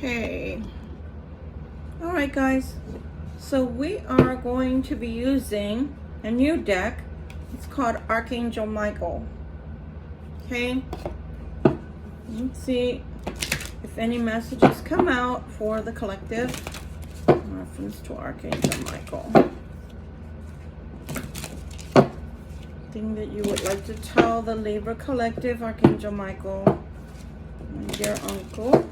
Okay. All right, guys. So we are going to be using a new deck. It's called Archangel Michael. Okay. Let's see if any messages come out for the collective. Reference to Archangel Michael. Thing that you would like to tell the Libra collective, Archangel Michael, my dear uncle.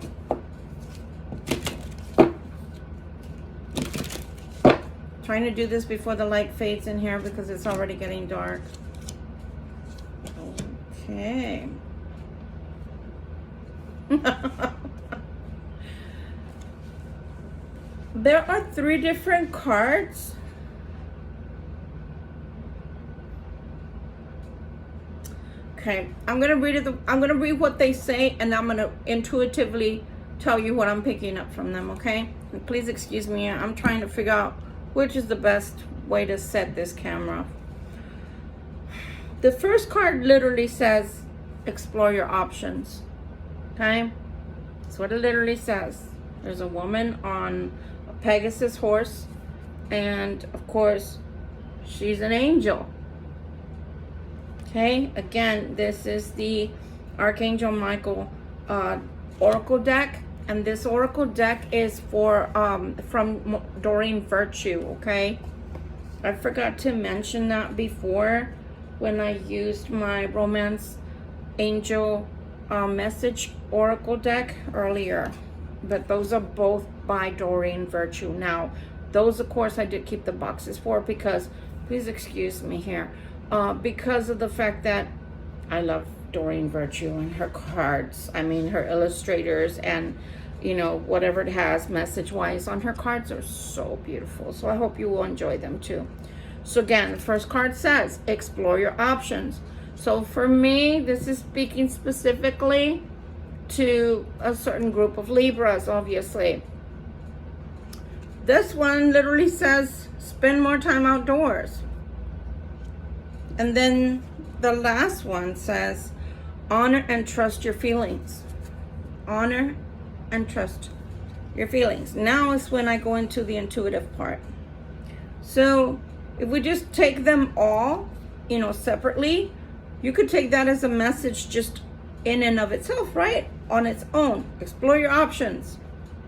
Trying to do this before the light fades in here because it's already getting dark. Okay. There are 3 different cards. Okay, I'm gonna read it. I'm gonna read what they say, and I'm gonna intuitively tell you what I'm picking up from them. Okay, and please excuse me. I'm trying to figure out which is the best way to set this camera. The first card literally says, "Explore your options." Okay, that's what it literally says. There's a woman on a Pegasus horse, and of course, she's an angel. Okay, again, this is the Archangel Michael Oracle deck, and this Oracle deck is for from Doreen Virtue. Okay, I forgot to mention that before when I used my Romance Angel Message Oracle deck earlier, but those are both by Doreen Virtue. Now, those, of course, I did keep the boxes for because, please excuse me here, because of the fact that I love Doreen Virtue and her cards. I mean, her illustrators and, you know, whatever it has message-wise on her cards are so beautiful. So I hope you will enjoy them too. So again, the first card says, explore your options. So for me, this is speaking specifically to a certain group of Libras, obviously. This one literally says, spend more time outdoors. And then the last one says, honor and trust your feelings. Honor and trust your feelings. Now is when I go into the intuitive part. So if we just take them all, you know, separately, you could take that as a message just in and of itself, right? On its own. Explore your options.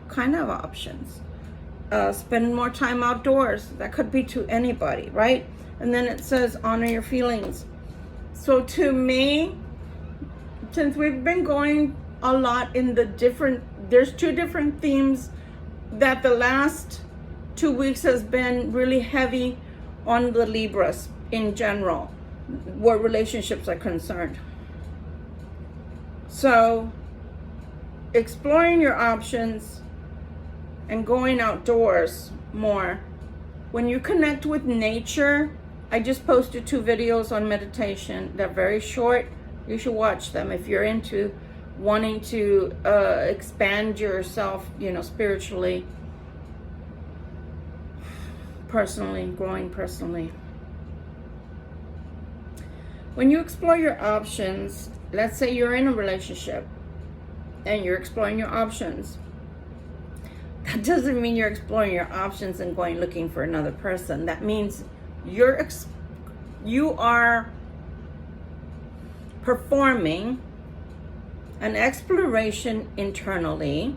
What kind of options? Spend more time outdoors. That could be to anybody, right? And then it says, honor your feelings. So to me, since we've been going a lot in the different, there's 2 different themes that the last 2 weeks has been really heavy on the Libras in general, where relationships are concerned. So exploring your options and going outdoors more. When you connect with nature, I just posted 2 videos on meditation. They're very short. You should watch them if you're into wanting to expand yourself, you know, spiritually, personally, growing personally. When you explore your options, let's say you're in a relationship and you're exploring your options. That doesn't mean you're exploring your options and going looking for another person. That means you are performing an exploration internally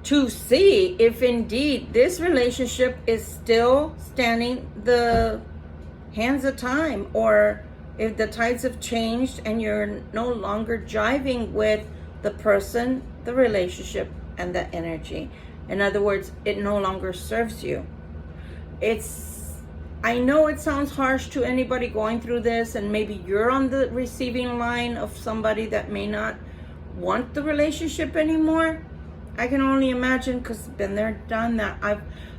to see if indeed this relationship is still standing the hands of time, or if the tides have changed and you're no longer jiving with the person, the relationship, and the energy. In other words, it no longer serves you. I know it sounds harsh to anybody going through this, and maybe you're on the receiving line of somebody that may not want the relationship anymore. I can only imagine, because I've been there, done that.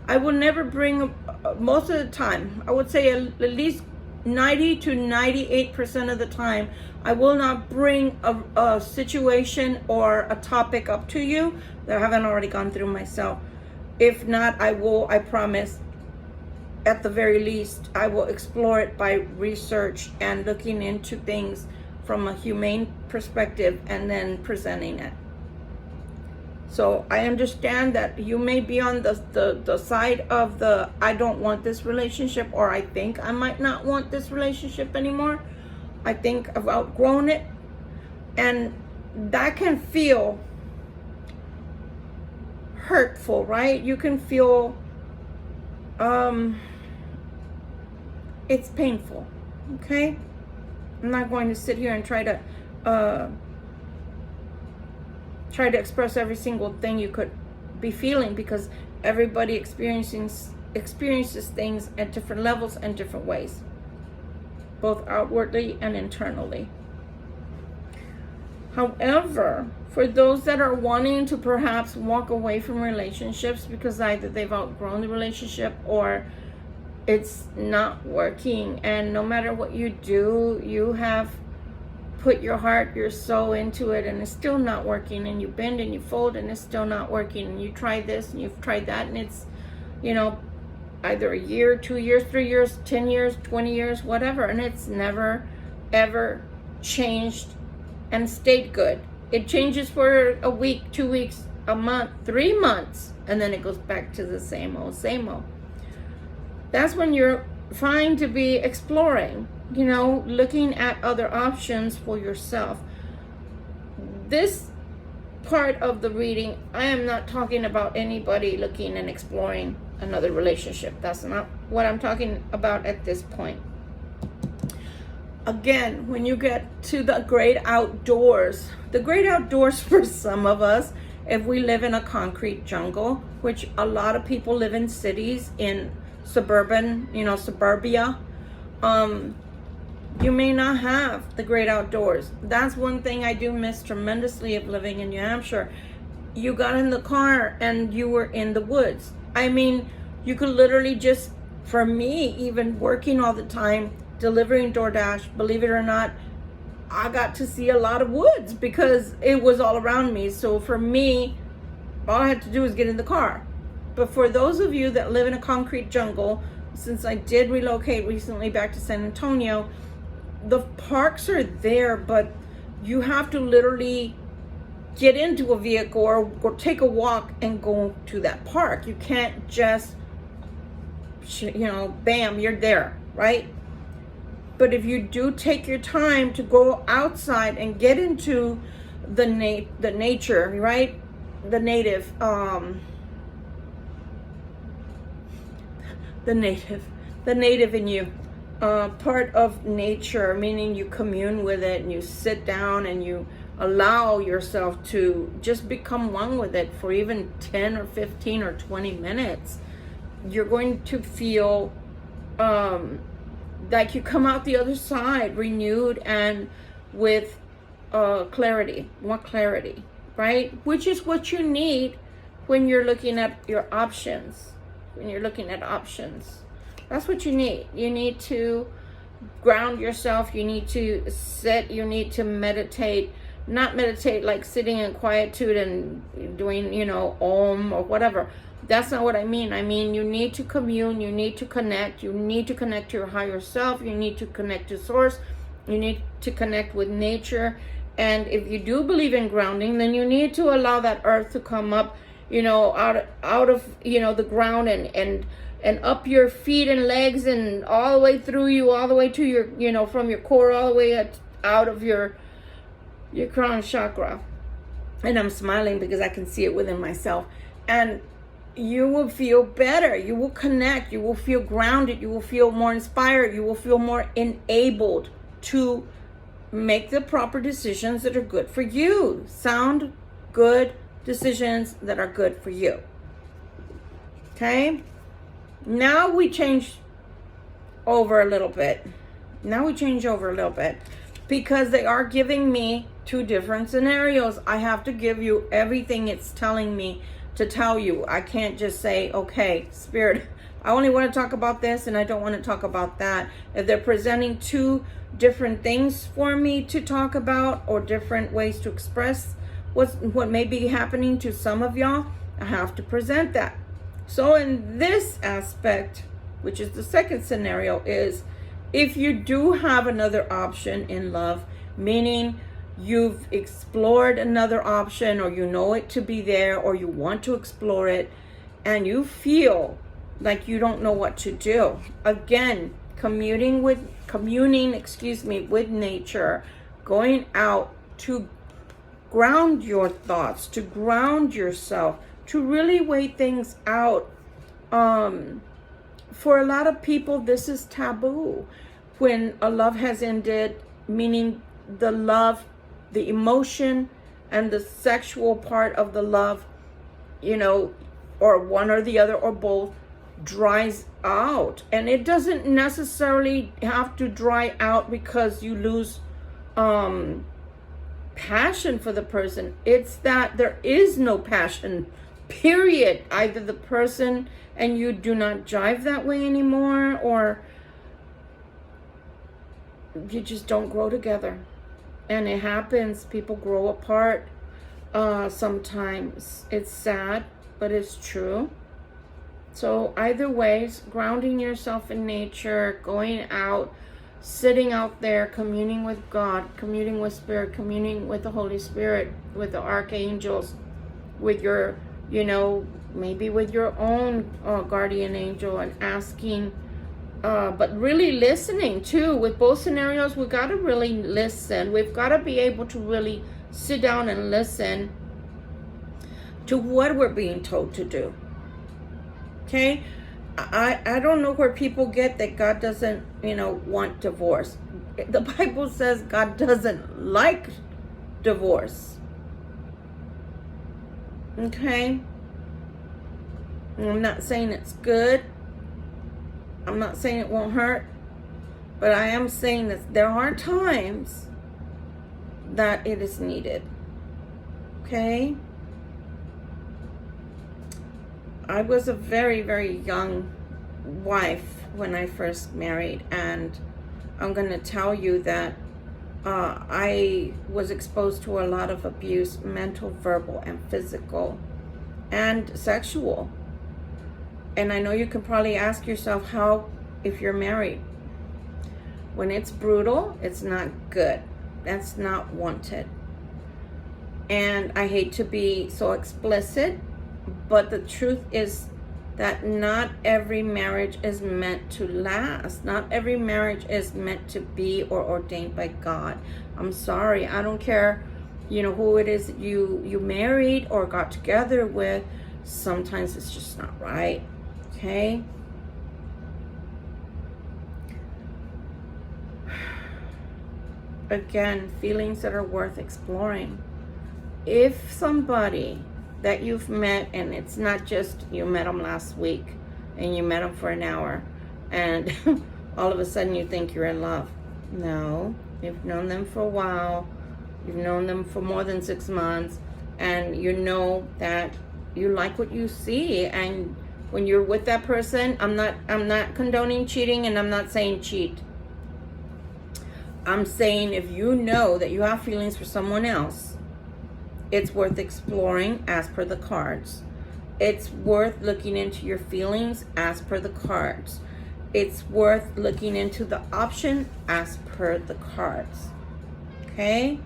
I will never bring, most of the time, I would say at least 90 to 98% of the time, I will not bring a situation or a topic up to you that I haven't already gone through myself. If not, I promise, at the very least, I will explore it by research and looking into things from a humane perspective and then presenting it. So I understand that you may be on the side of the I don't want this relationship, or I think I might not want this relationship anymore. I think I've outgrown it. And that can feel hurtful, right? You can feel it's painful. Okay? I'm not going to sit here and try to express every single thing you could be feeling, because everybody experiences things at different levels and different ways, both outwardly and internally. However, for those that are wanting to perhaps walk away from relationships because either they've outgrown the relationship or it's not working, and no matter what you do, you have put your heart, your soul into it, and it's still not working, and you bend and you fold and it's still not working, and you try this and you've tried that, and it's, either a year, 2 years, 3 years, 10 years, 20 years, whatever, and it's never ever changed and stayed good. It changes for a week, 2 weeks, a month, 3 months, and then it goes back to the same old, same old. That's when you're fine to be exploring, looking at other options for yourself. This part of the reading, I am not talking about anybody looking and exploring another relationship. That's not what I'm talking about at this point. Again, when you get to the great outdoors for some of us, if we live in a concrete jungle, which a lot of people live in cities, in suburbia, you may not have the great outdoors. That's one thing I do miss tremendously of living in New Hampshire. You got in the car and you were in the woods. I mean, you could literally just, for me, even working all the time, delivering DoorDash, believe it or not, I got to see a lot of woods because it was all around me. So for me, all I had to do was get in the car. But for those of you that live in a concrete jungle, since I did relocate recently back to San Antonio, the parks are there, but you have to literally get into a vehicle or go take a walk and go to that park. You can't just, bam, you're there, right? But if you do take your time to go outside and get into the nature, right? The native in you, part of nature, meaning you commune with it and you sit down and you allow yourself to just become one with it for even 10 or 15 or 20 minutes. You're going to feel like you come out the other side renewed and with more clarity, right? Which is what you need when you're looking at your options. That's what you need. You need to ground yourself. You need to sit. You need to meditate. Not meditate like sitting in quietude and doing, om or whatever. That's not what I mean. I mean, you need to commune. You need to connect. You need to connect to your higher self. You need to connect to source. You need to connect with nature. And if you do believe in grounding, then you need to allow that earth to come up, out of the ground and up your feet and legs and all the way through you, all the way to your, from your core all the way out of your crown chakra. And I'm smiling because I can see it within myself. And you will feel better. You will connect. You will feel grounded. You will feel more inspired. You will feel more enabled to make the proper decisions that are good for you. Sound good decisions that are good for you. Okay? Now we change over a little bit. Because they are giving me 2 different scenarios. I have to give you everything it's telling me to tell you. I can't just say, okay, Spirit, I only want to talk about this and I don't want to talk about that. If they're presenting 2 different things for me to talk about or different ways to express what may be happening to some of y'all, I have to present that. So in this aspect, which is the second scenario, is if you do have another option in love, meaning you've explored another option, or you know it to be there, or you want to explore it, and you feel like you don't know what to do. Again, communing with nature, going out to ground your thoughts, to ground yourself, to really weigh things out. For a lot of people, this is taboo. When a love has ended, meaning the love, the emotion, and the sexual part of the love, or one or the other or both, dries out. And it doesn't necessarily have to dry out because you lose passion for the person. It's that there is no passion, period. Either the person and you do not jive that way anymore, or you just don't grow together. And it happens. People grow apart sometimes. It's sad, but it's true. So either ways, grounding yourself in nature, going out, sitting out there, communing with God, communing with Spirit, communing with the Holy Spirit, with the archangels, with your, maybe with your own guardian angel, and asking, but really listening too. With both scenarios, we've got to really listen. We've got to be able to really sit down and listen to what we're being told to do. Okay? I don't know where people get that God doesn't, want divorce. The Bible says God doesn't like divorce. Okay? I'm not saying it's good. I'm not saying it won't hurt. But I am saying that there are times that it is needed. Okay? I was a very, very young wife when I first married, and I'm going to tell you that I was exposed to a lot of abuse, mental, verbal, and physical, and sexual. And I know you can probably ask yourself how, if you're married, when it's brutal, it's not good. That's not wanted. And I hate to be so explicit, but the truth is that not every marriage is meant to last. Not every marriage is meant to be or ordained by God. I'm sorry. I don't care, who it is that you married or got together with. Sometimes it's just not right. Okay? Again, feelings that are worth exploring. If somebody that you've met, and it's not just you met them last week and you met them for an hour and all of a sudden you think you're in love. No, you've known them for a while. You've known them for more than 6 months, and you know that you like what you see. And when you're with that person, I'm not condoning cheating, and I'm not saying cheat. I'm saying if you know that you have feelings for someone else, it's worth exploring as per the cards. It's worth looking into your feelings as per the cards. It's worth looking into the option as per the cards. Okay?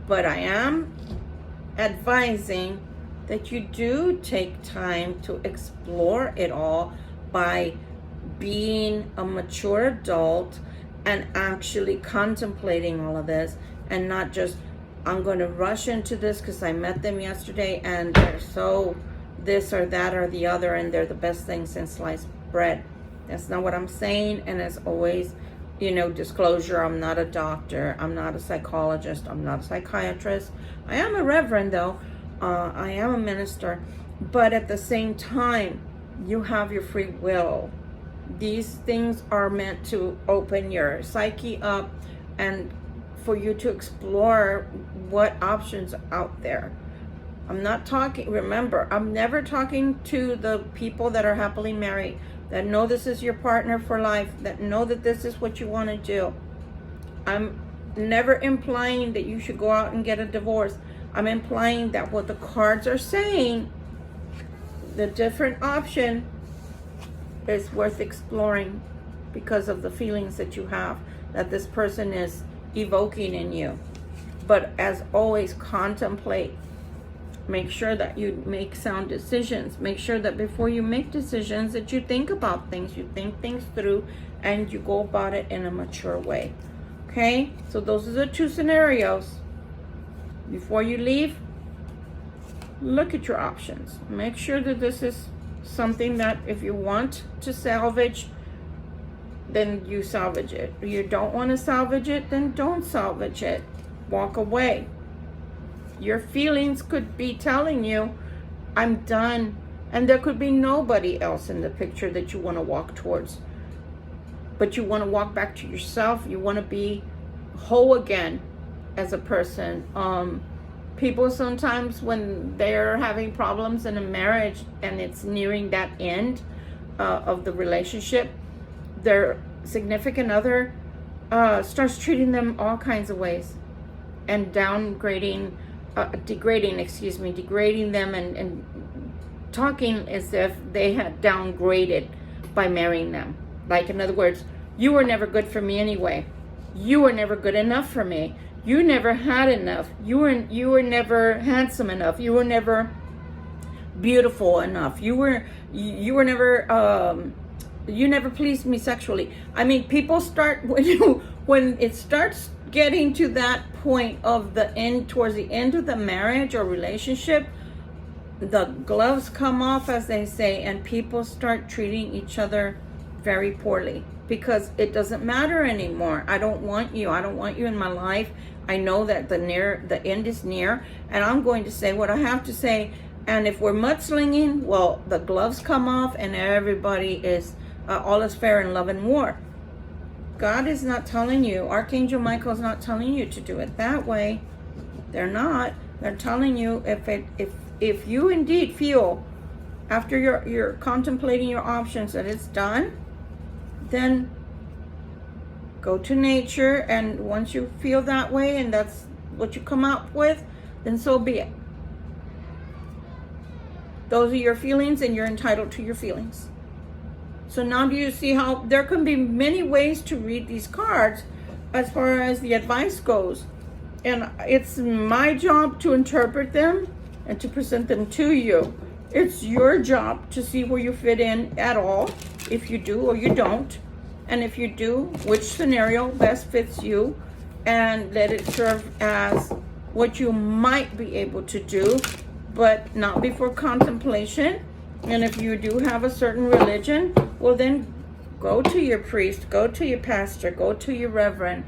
But I am advising that you do take time to explore it all by being a mature adult and actually contemplating all of this, and not just, I'm going to rush into this because I met them yesterday and they're so this or that or the other, and they're the best thing since sliced bread. That's not what I'm saying. And as always, disclosure, I'm not a doctor. I'm not a psychologist. I'm not a psychiatrist. I am a reverend, though. I am a minister. But at the same time, you have your free will. These things are meant to open your psyche up and for you to explore what options are out there. I'm not talking, remember, I'm never talking to the people that are happily married, that know this is your partner for life, that know that this is what you want to do. I'm never implying that you should go out and get a divorce. I'm implying that what the cards are saying, the different option is worth exploring because of the feelings that you have, that this person is evoking in you. But as always, contemplate. Make sure that you make sound decisions. Make sure that before you make decisions that you think about things, you think things through, and you go about it in a mature way. Okay? So those are the two scenarios. Before you leave, look at your options. Make sure that this is something that if you want to salvage, then you salvage it. If you don't want to salvage it, then don't salvage it. Walk away. Your feelings could be telling you, I'm done. And there could be nobody else in the picture that you want to walk towards. But you want to walk back to yourself. You want to be whole again as a person. People sometimes, when they're having problems in a marriage and it's nearing that end of the relationship, their significant other starts treating them all kinds of ways and degrading them and talking as if they had downgraded by marrying them. Like, in other words, you were never good for me anyway. You were never good enough for me. You never had enough. You were never handsome enough. You were never beautiful enough. You never pleased me sexually. I mean, people start when it starts getting to that point of the end, towards the end of the marriage or relationship, the gloves come off, as they say, and people start treating each other very poorly because it doesn't matter anymore. I don't want you. I don't want you in my life. I know that the end is near, and I'm going to say what I have to say. And if we're mudslinging, well, the gloves come off, and everybody is all is fair in love and war. God is not telling you. Archangel Michael is not telling you to do it that way. They're not. They're telling you if you indeed feel after you're contemplating your options that it's done, then go to nature, and once you feel that way and that's what you come up with, then so be it. Those are your feelings, and you're entitled to your feelings. So now do you see how there can be many ways to read these cards as far as the advice goes? And it's my job to interpret them and to present them to you. It's your job to see where you fit in at all, if you do or you don't. And if you do, which scenario best fits you, and let it serve as what you might be able to do, but not before contemplation. And if you do have a certain religion, well, then go to your priest, go to your pastor, go to your reverend.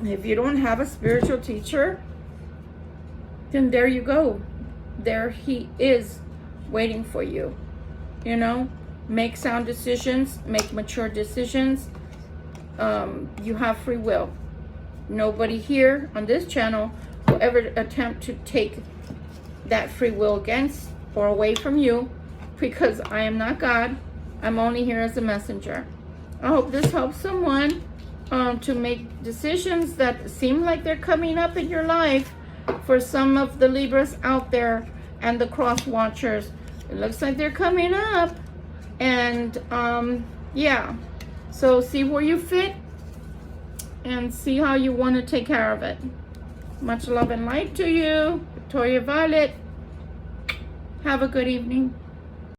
If you don't have a spiritual teacher, then there you go. There he is waiting for you. You know, make sound decisions, make mature decisions. You have free will. Nobody here on this channel will ever attempt to take that free will against or away from you, because I am not God. I'm only here as a messenger. I hope this helps someone to make decisions that seem like they're coming up in your life. For some of the Libras out there and the cross watchers, it looks like they're coming up. And yeah, so see where you fit and see how you want to take care of it. Much love and light to you, Victoria Violet. Have a good evening.